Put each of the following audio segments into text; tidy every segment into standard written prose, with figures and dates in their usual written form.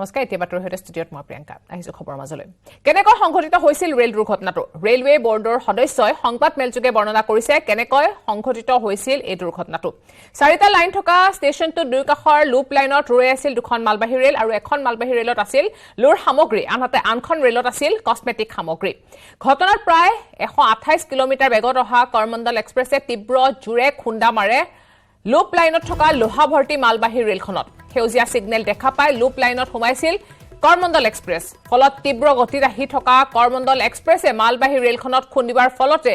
নমস্কাৰ এতিয়া বাতৰি হৈতে ষ্টুডিঅ'ত মই প্ৰিয়ংকা আহিছো খবৰ মাজলৈ কেনেকৈ সংঘটিত হৈছিল ৰেল দুৰ্ঘটনাটো ৰেলৱে বৰ্ডৰ সদস্যই সংবাদ মেলযোগে বৰ্ণনা কৰিছে কেনেকৈ সংঘটিত হৈছিল এই দুৰ্ঘটনাটো চাৰিটা লাইন থকা ষ্টেচনটো দুই কাষৰ লুপ লাইনত ৰৈ আছিল দুখন মালবাহী ৰেল আৰু এখন মালবাহী ৰেলত আছিল লোৰ সামগ্ৰী আনহাতে আনখন ৰেলত আছিল কসমেটিক সামগ্ৰী ঘটনাৰ প্ৰায় 128 কিলোমিটাৰ বেগত অহা কৰমণ্ডল এক্সপ্ৰেছে তীব্ৰ জুৰে খুন্দা মাৰে লুপ লাইনত থকা লোহা ভৰ্তি মালবাহী ৰেলখনত সেউজীয়া সিগনেল দেখা পাই লুপ লাইনত সোমাইছিল কৰমণ্ডল এক্সপ্ৰেছ ফলত তীব্ৰ গতিত আহি থকা কৰমণ্ডল এক্সপ্ৰেছে মালবাহী ৰেলখনত খুন্দিবাৰ ফলতে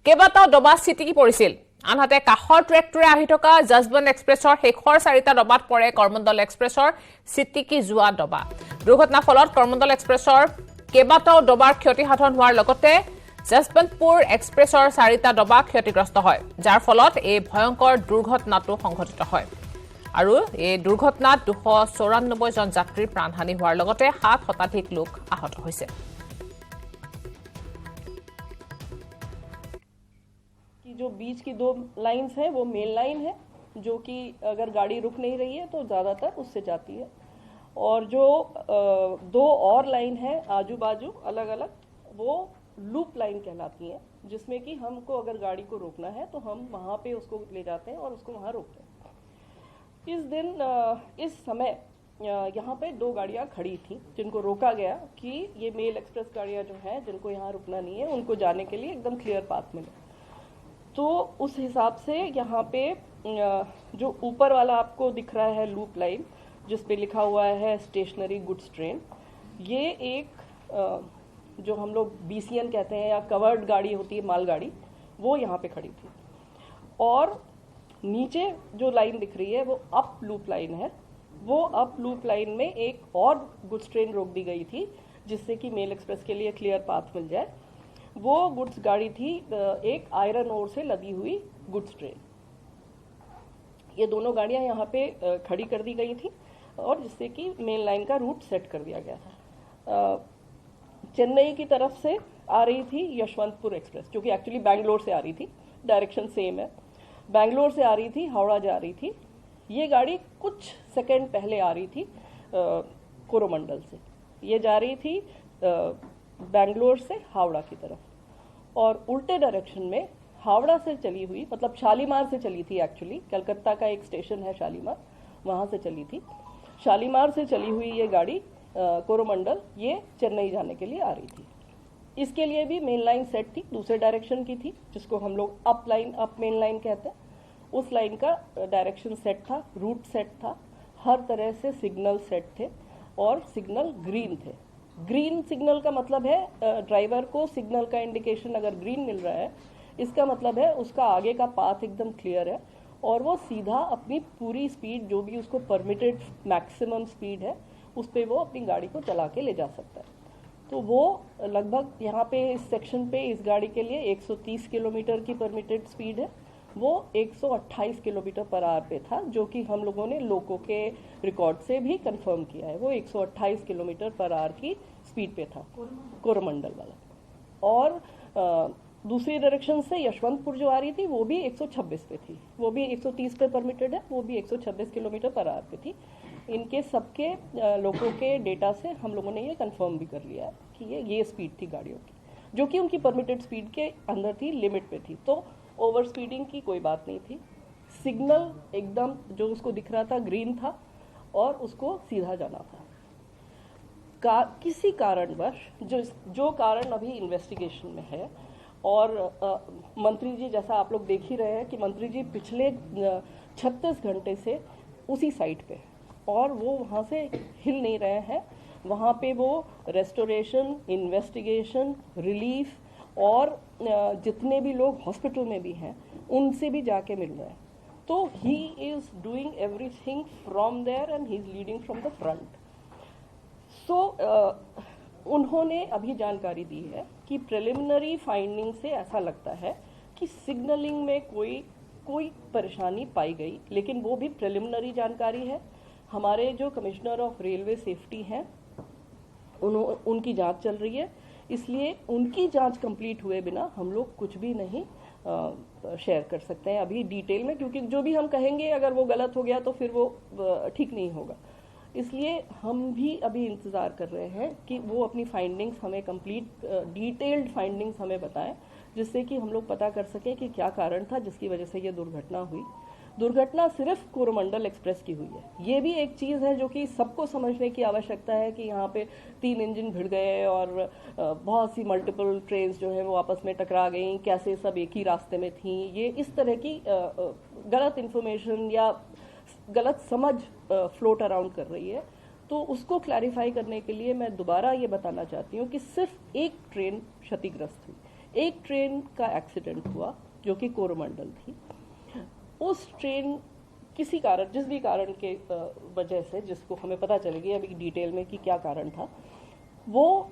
কেইবাটাও ডবা চিটিকি পৰিছিল আনহাতে কাষৰ ট্ৰেকটোৰে আহি থকা জজবন্ত এক্সপ্ৰেছৰ শেষৰ চাৰিটা ডবাত পৰে কৰমণ্ডল এক্সপ্ৰেছৰ চিটিকি যোৱা ডবা দুৰ্ঘটনাৰ ফলত কৰমণ্ডল এক্সপ্ৰেছৰ কেইবাটাও ডবাৰ ক্ষতিসাধন হোৱাৰ লগতে জজবন্তপুৰ এক্সপ্ৰেছৰ চাৰিটা ডবা ক্ষতিগ্ৰস্ত হয় যাৰ ফলত এই ভয়ংকৰ দুৰ্ঘটনাটো সংঘটিত হয় আৰু এই দুৰ্ঘটনাত 294 জন যাত্ৰীৰ প্ৰাণহানি হোৱাৰ লগতে 7 শতাধিক লোক আহত হৈছে कि जो बीच की दो लाइंस हैं वो मेन लाइन है जो कि अगर गाड़ी रुक नहीं रही है तो ज़्यादातर उससे जाती है और जो दो और लाइन है आजू बाजू अलग अलग वो लूप लाइन कहलाती हैं जिसमें कि हमको अगर गाड़ी को रोकना है तो हम वहाँ पे उसको ले जाते हैं और उसको वहाँ रोकते हैं इस दिन इस समय यहाँ पे दो गाड़ियाँ खड़ी थी जिनको रोका गया कि ये मेल एक्सप्रेस गाड़ियाँ जो हैं जिनको यहाँ रुकना नहीं है उनको जाने के लिए एकदम क्लियर पाथ मिले तो उस हिसाब से यहाँ पे जो ऊपर वाला आपको दिख रहा है लूप लाइन जिस पे लिखा हुआ है स्टेशनरी गुड्स ट्रेन ये एक जो हम लोग BCN कहते हैं या कवर्ड गाड़ी होती है मालगाड़ी वो यहाँ पे खड़ी थी और नीचे जो लाइन दिख रही है वो अप लूप लाइन है वो अप लूप लाइन में एक और गुड्स ट्रेन रोक दी गई थी जिससे कि मेल एक्सप्रेस के लिए क्लियर पाथ मिल जाए वो गुड्स गाड़ी थी एक आयरन ओर से लदी हुई गुड्स ट्रेन ये दोनों गाड़ियाँ यहाँ पे खड़ी कर दी गई थी और जिससे कि मेन लाइन का रूट सेट कर दिया गया था चेन्नई की तरफ से आ रही थी यशवंतपुर एक्सप्रेस जो कि एक्चुअली बैंगलोर से आ रही थी डायरेक्शन सेम है बैंगलोर से आ रही थी हावड़ा जा रही थी ये गाड़ी कुछ सेकंड पहले आ रही थी कोरोमंडल से ये जा रही थी बैंगलोर से हावड़ा की तरफ और उल्टे डायरेक्शन में हावड़ा से चली हुई मतलब शालीमार से चली थी एक्चुअली कलकत्ता का एक स्टेशन है शालीमार वहाँ से चली थी शालीमार से चली हुई ये गाड़ी कोरोमंडल ये चेन्नई जाने के लिए आ रही थी इसके लिए भी मेन लाइन सेट थी दूसरे डायरेक्शन की थी जिसको हम लोग अप मेन लाइन कहते हैं उस लाइन का डायरेक्शन सेट था रूट सेट था हर तरह से सिग्नल सेट थे और सिग्नल ग्रीन थे ग्रीन सिग्नल का मतलब है ड्राइवर को सिग्नल का इंडिकेशन अगर ग्रीन मिल रहा है इसका मतलब है उसका आगे का पाथ एकदम क्लियर है और वो सीधा अपनी पूरी स्पीड जो भी उसको परमिटेड मैक्सिमम स्पीड है उस पर वो अपनी गाड़ी को चला के ले जा सकता है तो वो लगभग यहाँ पे इस सेक्शन पे इस गाड़ी के लिए 130 किलोमीटर की परमिटेड स्पीड है वो 128 किलोमीटर पर आवर पे था जो कि हम लोगों ने लोको के रिकॉर्ड से भी कंफर्म किया है वो 128 किलोमीटर पर आवर की स्पीड पे था कोरोमंडल वाला और दूसरी डायरेक्शन से यशवंतपुर जो आ रही थी वो भी 126 पे थी वो भी 130 पे परमिटेड है वो भी 126 किलोमीटर पर आवर पे थी इनके सबके लोगों के डेटा से हम लोगों ने ये कंफर्म भी कर लिया कि ये स्पीड थी गाड़ियों की जो कि उनकी परमिटेड स्पीड के अंदर थी लिमिट पे थी तो ओवर स्पीडिंग की कोई बात नहीं थी सिग्नल एकदम जो उसको दिख रहा था ग्रीन था और उसको सीधा जाना था किसी कारणवश जो कारण अभी इन्वेस्टिगेशन में है और मंत्री जी जैसा आप लोग देख ही रहे हैं कि मंत्री जी पिछले 36 घंटे से उसी साइट पे और वो वहाँ से हिल नहीं रहे हैं वहाँ पे वो रेस्टोरेशन इन्वेस्टिगेशन रिलीफ और जितने भी लोग हॉस्पिटल में भी हैं उनसे भी जाके मिल रहे हैं तो he is doing everything from there and he is leading from the front so उन्होंने अभी जानकारी दी है कि प्रिलिमिनरी फाइंडिंग से ऐसा लगता है कि सिग्नलिंग में कोई परेशानी पाई गई लेकिन वो भी प्रिलिमिनरी जानकारी है हमारे जो कमिश्नर ऑफ रेलवे सेफ्टी हैं उनकी जांच चल रही है इसलिए उनकी जांच कंप्लीट हुए बिना हम लोग कुछ भी नहीं शेयर कर सकते हैं अभी डिटेल में क्योंकि जो भी हम कहेंगे अगर वो गलत हो गया तो फिर वो ठीक नहीं होगा इसलिए हम भी अभी इंतज़ार कर रहे हैं कि वो अपनी फाइंडिंग्स हमें कंप्लीट डिटेल्ड फाइंडिंग्स हमें बताएं, जिससे कि हम लोग पता कर सकें कि क्या कारण था जिसकी वजह से ये दुर्घटना हुई। दुर्घटना सिर्फ कोरोमंडल एक्सप्रेस की हुई है। ये भी एक चीज़ है जो कि सबको समझने की आवश्यकता है कि यहाँ पे 3 इंजन भिड़ गए और बहुत सी मल्टीपल ट्रेन्स जो है वो आपस में टकरा गई, कैसे सब एक ही रास्ते में थी। ये इस तरह की गलत इन्फॉर्मेशन या गलत समझ फ्लोट अराउंड कर रही है। तो उसको क्लैरिफाई करने के लिए मैं दोबारा ये बताना चाहती हूँ कि सिर्फ एक ट्रेन क्षतिग्रस्त हुई, एक ट्रेन का एक्सीडेंट हुआ जो कि कोरोमंडल थी। उस ट्रेन किसी कारण, जिस भी कारण के वजह से, जिसको हमें पता चलेगी अभी डिटेल में कि क्या कारण था, वो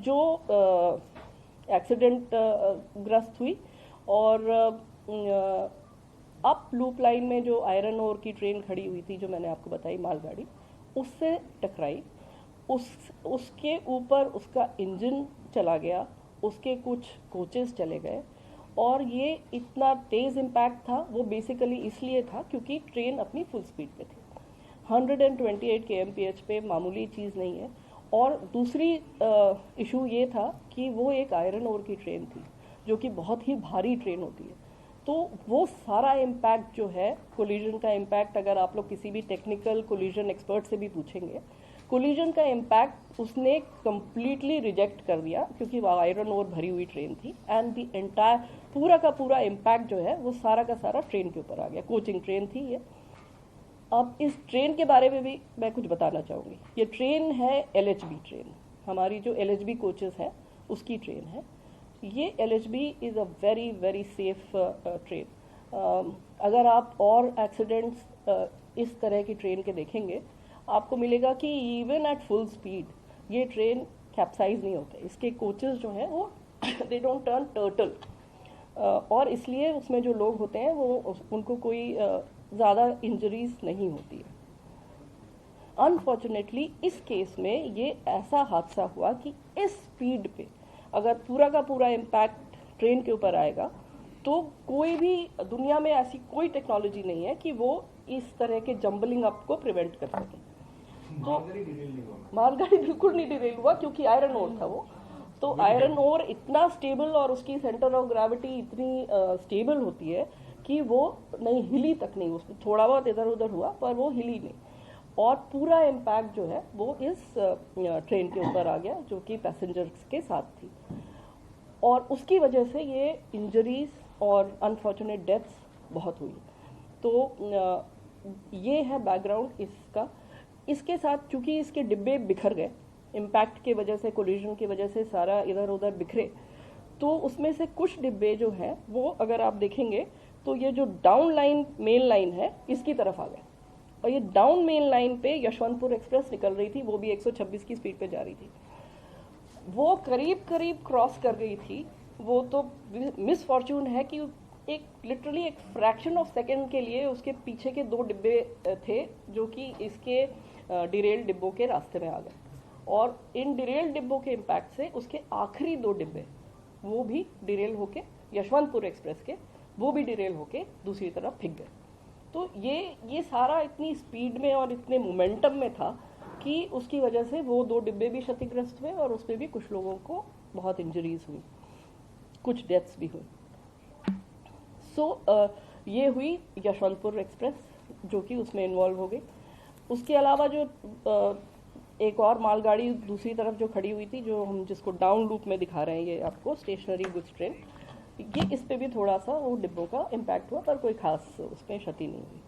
जो एक्सीडेंट ग्रस्त हुई और अप लूप लाइन में जो आयरन ओर की ट्रेन खड़ी हुई थी, जो मैंने आपको बताई मालगाड़ी, उससे टकराई। उसके ऊपर उसका इंजन चला गया, उसके कुछ कोचेस चले गए और ये इतना तेज़ इम्पैक्ट था वो बेसिकली इसलिए था क्योंकि ट्रेन अपनी फुल स्पीड पे थी। 128 kmph पे मामूली चीज़ नहीं है। और दूसरी इशू ये था कि वो एक आयरन ओर की ट्रेन थी जो कि बहुत ही भारी ट्रेन होती है। तो वो सारा इम्पैक्ट जो है, कोलिजन का इम्पैक्ट, अगर आप लोग किसी भी टेक्निकल कोलिजन एक्सपर्ट से भी पूछेंगे, कोलिजन का इम्पैक्ट उसने कंप्लीटली रिजेक्ट कर दिया क्योंकि वो आयरन ओर भरी हुई ट्रेन थी। एंड द एंटायर पूरा का पूरा इम्पैक्ट जो है वो सारा का सारा ट्रेन के ऊपर आ गया। कोचिंग ट्रेन थी ये। अब इस ट्रेन के बारे में भी मैं कुछ बताना चाहूँगी। ये ट्रेन है LHB ट्रेन, हमारी जो LHB कोचेस है उसकी ट्रेन है। ये LHB is a very very safe train. अगर आप और एक्सीडेंट्स इस तरह की ट्रेन के देखेंगे, आपको मिलेगा कि इवन एट फुल स्पीड ये ट्रेन कैप्साइज नहीं होते। इसके कोचेस जो हैं वो दे डोंट टर्न टर्टल, और इसलिए उसमें जो लोग होते हैं वो उनको कोई ज़्यादा इंजरीज नहीं होती है। अनफॉर्चुनेटली इस केस में ये ऐसा हादसा हुआ कि इस स्पीड पे अगर पूरा का पूरा इम्पैक्ट ट्रेन के ऊपर आएगा तो कोई भी दुनिया में ऐसी कोई टेक्नोलॉजी नहीं है कि वो इस तरह के जंबलिंग अप को प्रिवेंट कर सके। तो मालगाड़ी बिल्कुल नहीं डिरेल हुआ क्योंकि आयरन ओर था वो। तो आयरन ओर इतना स्टेबल और उसकी सेंटर ऑफ ग्रेविटी इतनी स्टेबल होती है कि वो नहीं हिली तक नहीं, उसमें थोड़ा बहुत इधर उधर हुआ पर वो हिली नहीं। और पूरा इम्पैक्ट जो है वो इस ट्रेन के ऊपर आ गया जो कि पैसेंजर्स के साथ थी, और उसकी वजह से ये इंजरीज और अनफॉर्चुनेट डेथ्स बहुत हुई। तो ये है बैकग्राउंड इसका। इसके साथ चूंकि इसके डिब्बे बिखर गए इम्पैक्ट के वजह से, कोलिजन की वजह से सारा इधर उधर बिखरे, तो उसमें से कुछ डिब्बे जो हैं वो अगर आप देखेंगे तो ये जो डाउन लाइन मेन लाइन है इसकी तरफ आ गए, और ये डाउन मेन लाइन पे यशवंतपुर एक्सप्रेस निकल रही थी, वो भी 126 की स्पीड पे जा रही थी। वो करीब करीब क्रॉस कर गई थी। वो तो मिस फॉर्च्यून है कि एक लिटरली एक फ्रैक्शन ऑफ सेकेंड के लिए उसके पीछे के 2 डिब्बे थे जो कि इसके डिरेल डिब्बों के रास्ते में आ गए, और इन डिरेल डिब्बों के इम्पैक्ट से उसके आखिरी 2 डिब्बे वो भी डिरेल होके, यशवंतपुर एक्सप्रेस के, वो भी डिरेल होके दूसरी तरफ फिक गए। तो ये सारा इतनी स्पीड में और इतने मोमेंटम में था कि उसकी वजह से वो 2 डिब्बे भी क्षतिग्रस्त हुए और उसमें भी कुछ लोगों को बहुत इंजरीज हुई, कुछ डेथ्स भी हुई। ये हुई यशवंतपुर एक्सप्रेस जो कि उसमें इन्वॉल्व हो गई। उसके अलावा जो एक और मालगाड़ी दूसरी तरफ जो खड़ी हुई थी, जो हम जिसको डाउन लूप में दिखा रहे हैं ये आपको, स्टेशनरी गुड्स ट्रेन, ये इस पे भी थोड़ा सा वो डिब्बों का इम्पैक्ट हुआ पर कोई खास उसमें क्षति नहीं हुई।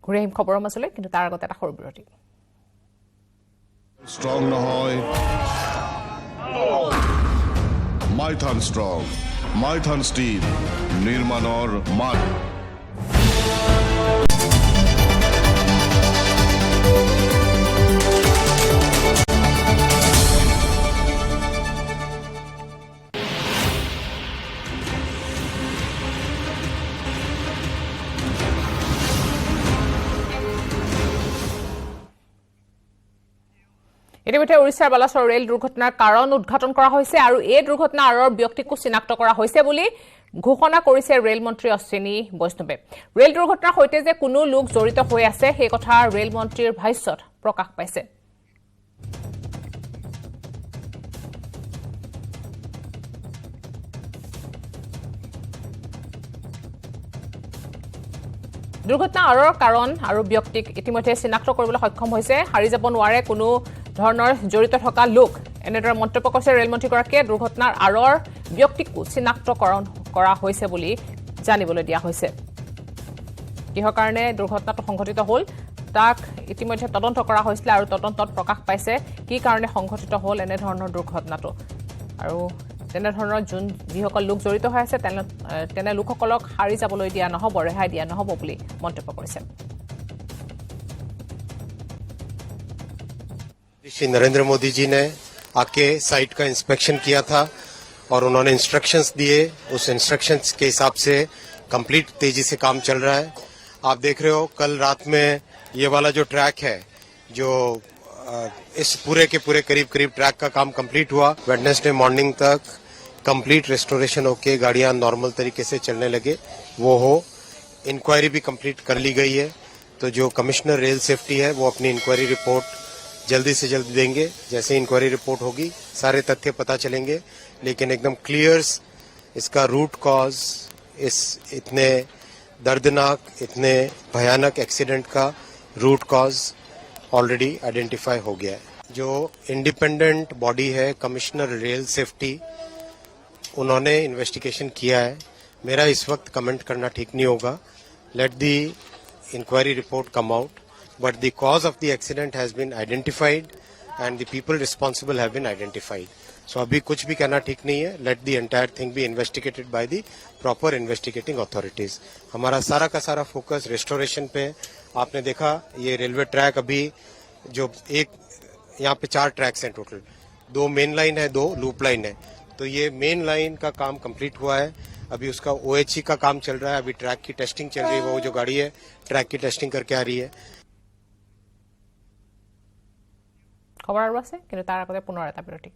ঘূৰি আহিম খবৰৰ মাজলৈ, কিন্তু তাৰ আগতে এটা সৰু বিৰতি। ষ্ট্ৰং নহয় মাইথান ষ্ট্ৰং, মাইথান ষ্টিল নিৰ্মাণৰ মান। ইতিমধ্যে ওড়িশাৰ বালাসৰ ৰেল দুৰ্ঘটনাৰ কাৰণ উদ্ঘাটন কৰা হৈছে আৰু এই দুৰ্ঘটনাৰ আঁৰৰ ব্যক্তিকো চিনাক্ত কৰা হৈছে বুলি ঘোষণা কৰিছে ৰেল মন্ত্ৰী অশ্বিনী বৈষ্ণৱে ৰেল দুৰ্ঘটনাৰ সৈতে যে কোনো লোক জড়িত হৈ আছে সেই কথা ৰেল মন্ত্ৰীৰ ভাষ্যত প্ৰকাশ পাইছে দুৰ্ঘটনা আৰৰ কাৰণ আৰু ব্যক্তিক ইতিমধ্যে চিনাক্ত কৰিবলৈ সক্ষম হৈছে হাৰি যাব নোৱাৰে কোনো ধৰণৰ জড়িত থকা লোক এনেদৰে মন্তব্য কৰিছে ৰেল মন্ত্ৰীগৰাকীয়ে দুৰ্ঘটনাৰ আৰৰ ব্যক্তিকো চিনাক্তকৰণ কৰা হৈছে বুলি জানিবলৈ দিয়া হৈছে কিহৰ কাৰণে দুৰ্ঘটনাটো সংঘটিত হ'ল তাক ইতিমধ্যে তদন্ত কৰা হৈছিল আৰু তদন্তত প্ৰকাশ পাইছে কি কাৰণে সংঘটিত হ'ল এনে ধৰণৰ দুৰ্ঘটনাটো আৰু তেনে ধৰণৰ যিসকল লোক জড়িত হৈ আছে তেনে লোকসকলক হাৰি যাবলৈ দিয়া নহব ৰেহাই দিয়া নহব বুলি মন্তব্য কৰিছে श्री नरेंद्र मोदी जी ने आके साइट का इंस्पेक्शन किया था और उन्होंने इंस्ट्रक्शंस दिए उस इंस्ट्रक्शंस के हिसाब से कंप्लीट तेजी से काम चल रहा है आप देख रहे हो कल रात में ये वाला जो ट्रैक है जो इस पूरे के पूरे करीब ट्रैक का काम कंप्लीट हुआ वेडनेसडे मॉर्निंग तक कंप्लीट रेस्टोरेशन होके गाड़ियां नॉर्मल तरीके से चलने लगे वो हो इंक्वायरी भी कंप्लीट कर ली गई है तो जो कमिश्नर रेल सेफ्टी है वो अपनी इंक्वायरी रिपोर्ट जल्दी से जल्दी देंगे जैसे इंक्वायरी रिपोर्ट होगी सारे तथ्य पता चलेंगे लेकिन एकदम क्लियर इसका रूट कॉज इस इतने दर्दनाक इतने भयानक एक्सीडेंट का रूट कॉज ऑलरेडी आइडेंटिफाई हो गया है जो इंडिपेंडेंट बॉडी है कमिश्नर रेल सेफ्टी उन्होंने इन्वेस्टिगेशन किया है मेरा इस वक्त कमेंट करना ठीक नहीं होगा let the inquiry report come out but the cause of the accident has been identified and the people responsible have been identified. So अभी कुछ भी कहना ठीक नहीं है. Let the entire thing be investigated by the proper investigating authorities. हमारा सारा का सारा फोकस रेस्टोरेशन पे आपने देखा ये रेलवे ट्रैक अभी जो एक यहाँ पे 4 ट्रैक्स हैं टोटल 2 मेन लाइन है 2 लूप लाइन है तो ये मेन लाइन का काम कंप्लीट हुआ है अभी उसका OHE का काम चल रहा है अभी ट्रैक की टेस्टिंग चल रही है वो जो गाड़ी है ट्रैक की टेस्टिंग करके आ रही है খবৰ আৰু আছে কিন্তু তাৰ আগতে পুনৰ এটা বিৰতি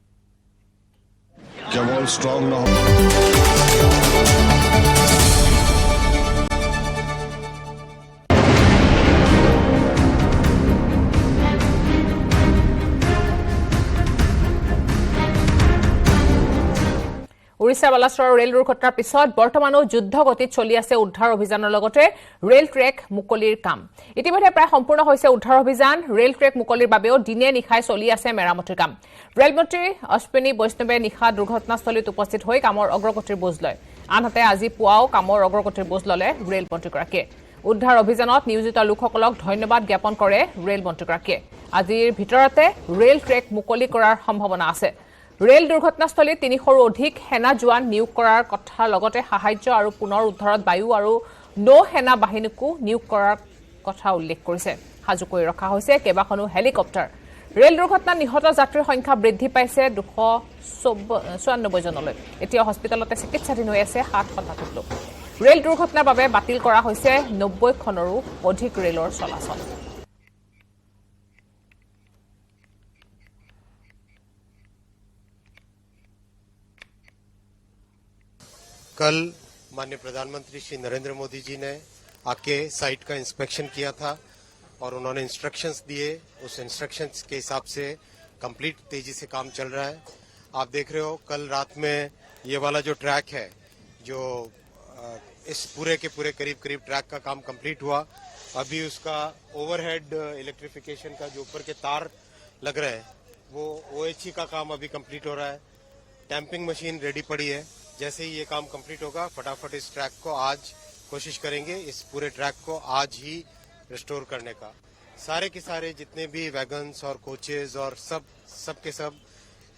কেৱল ষ্ট্ৰং নহয় উৰিষ্যাৰ বালাসৰৰ ৰেল দুৰ্ঘটনাৰ পিছত বৰ্তমানো যুদ্ধ গতিত চলি আছে উদ্ধাৰ অভিযানৰ লগতে ৰেল ট্ৰেক মুকলিৰ কাম ইতিমধ্যে প্ৰায় সম্পূৰ্ণ হৈছে উদ্ধাৰ অভিযান ৰেল ট্ৰেক মুকলিৰ বাবেও দিনে নিশাই চলি আছে মেৰামতিৰ কাম ৰেল মন্ত্ৰী অশ্বিনী বৈষ্ণৱে নিশা দুৰ্ঘটনাস্থলীত উপস্থিত হৈ কামৰ অগ্ৰগতিৰ বুজ লয় আনহাতে আজি পুৱাও কামৰ অগ্ৰগতিৰ বুজ ললে ৰেল মন্ত্ৰীগৰাকীয়ে উদ্ধাৰ অভিযানত নিয়োজিত লোকসকলক ধন্যবাদ জ্ঞাপন কৰে ৰেল মন্ত্ৰীগৰাকীয়ে আজিৰ ভিতৰতে ৰেল ট্ৰেক মুকলি কৰাৰ সম্ভাৱনা আছে ৰেল দুৰ্ঘটনাস্থলীত ৩০০ৰো অধিক সেনা জোৱান নিয়োগ কৰাৰ কথাৰ লগতে সাহায্য আৰু পুনৰ উদ্ধাৰত বায়ু আৰু নৌ সেনা বাহিনীকো নিয়োগ কৰাৰ কথা উল্লেখ কৰিছে সাজু কৰি ৰখা হৈছে কেইবাখনো হেলিকপ্টাৰ ৰেল দুৰ্ঘটনাত নিহত যাত্ৰীৰ সংখ্যা বৃদ্ধি পাইছে ২৯৪ জনলৈ এতিয়া হস্পিটেলতে চিকিৎসাধীন হৈ আছে ৭ শতাধিক লোক ৰেল দুৰ্ঘটনাৰ বাবে বাতিল কৰা হৈছে ৯০খনৰো অধিক ৰেলৰ চলাচল कल माननीय प्रधानमंत्री श्री नरेंद्र मोदी जी ने आके साइट का इंस्पेक्शन किया था और उन्होंने इंस्ट्रक्शंस दिए उस इंस्ट्रक्शंस के हिसाब से कंप्लीट तेजी से काम चल रहा है आप देख रहे हो कल रात में ये वाला जो ट्रैक है जो इस पूरे के पूरे करीब ट्रैक का काम कंप्लीट हुआ अभी उसका ओवरहेड इलेक्ट्रिफिकेशन का जो ऊपर के तार लग रहे हैं वो OHE का काम अभी कंप्लीट हो रहा है टैंपिंग मशीन रेडी पड़ी है जैसे ही ये काम कंप्लीट होगा फटाफट इस ट्रैक को आज कोशिश करेंगे इस पूरे ट्रैक को आज ही रिस्टोर करने का सारे के सारे जितने भी वैगन्स और कोचेज और सब के सब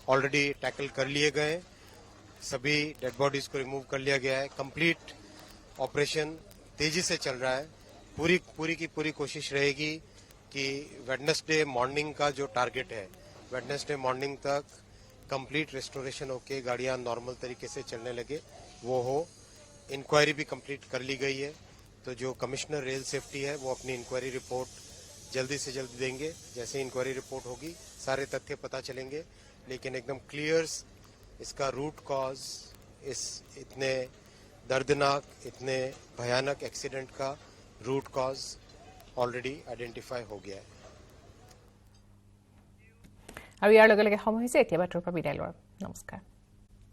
ऑलरेडी टैकल कर लिए गए सभी डेड बॉडीज को रिमूव कर लिया गया है कंप्लीट ऑपरेशन तेजी से चल रहा है पूरी की पूरी कोशिश रहेगी कि वेडनेसडे मॉर्निंग का जो टारगेट है वेडनेसडे मॉर्निंग तक कंप्लीट रेस्टोरेशन होके गाड़ियां नॉर्मल तरीके से चलने लगे वो हो इंक्वायरी भी कंप्लीट कर ली गई है तो जो कमिश्नर रेल सेफ्टी है वो अपनी इंक्वायरी रिपोर्ट जल्दी से जल्दी देंगे जैसे इंक्वायरी रिपोर्ट होगी सारे तथ्य पता चलेंगे लेकिन एकदम क्लियर इसका रूट कॉज इस इतने दर्दनाक, इतने भयानक एक्सीडेंट का रूट कॉज ऑलरेडी आइडेंटिफाई हो गया है। আৰু ইয়াৰ লগে লগে সময় হৈছে এতিয়া বাতৰিৰ পৰা বিদায় লোৱাৰ। নমস্কাৰ।